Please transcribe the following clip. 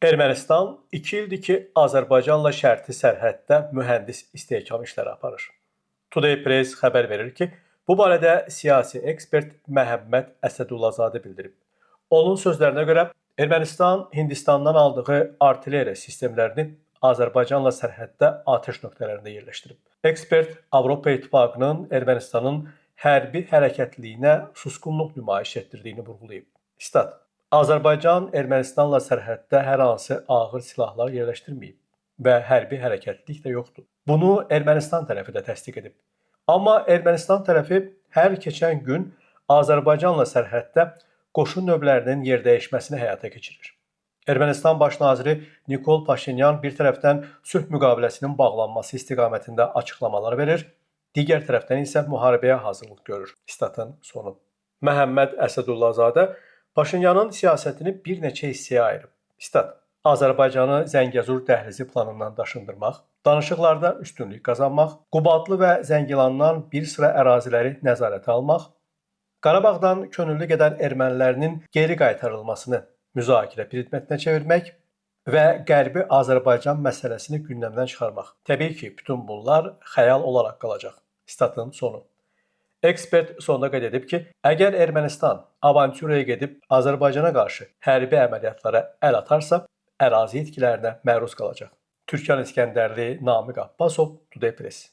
Ermənistan 2 ildir ki, Azərbaycanla şərti sərhəddə mühəndis istehkam işləri aparır. Today Press xəbər verir ki, bu barədə siyasi ekspert Məhəmməd Əsədullazadə bildirib. Onun sözlərinə görə Ermənistan Hindistandan aldığı artilleriya sistemlərini Azərbaycanla sərhəddə atəş nöqtələrində yerləşdirib. Ekspert Avropa İttifaqının Ermənistanın hərbi hərəkətliliyinə susqunluq nümayiş etdirdiyini vurğulayıb. Stat: Azərbaycan Ermənistanla sərhəddə hər hansı ağır silahlar yerləşdirməyib və hərbi hərəkətlilik də yoxdur. Bunu Ermənistan tərəfi də təsdiq edib. Amma Ermənistan tərəfi hər keçən gün Azərbaycanla sərhəddə qoşun növlərinin yerdəyişməsini həyata keçirir. Ermənistan baş naziri Nikol Paşinyan bir tərəfdən sülh müqaviləsinin bağlanması istiqamətində açıqlamalar verir, digər tərəfdən isə müharibəyə hazırlıq görür. Statın sonu. Məhəmməd Əsədullazadə Paşinyanın siyasətini bir neçə hissəyə ayırıb. Stat: Azərbaycanı Zəngəzur dəhlizi planından daşındırmaq, danışıqlarda üstünlük qazanmaq, Qubadlı və Zəngilandan bir sıra əraziləri nəzarətə almaq, Qarabağdan könüllü gedən ermənilərinin geri qaytarılmasını müzakirə predmetinə çevirmək və Qərbi Azərbaycan məsələsini gündəmdən çıxarmaq. Təbii ki, bütün bunlar xəyal olaraq qalacaq. Statın sonu. Ekspert sonda qeyd edib ki, əgər Ermənistan avanturaya gedib Azərbaycana qarşı hərbi əməliyyatlara əl atarsa, ərazi itkilərinə məruz qalacaq. Türkan İskəndərli, Namiq Abbasov, Today Press.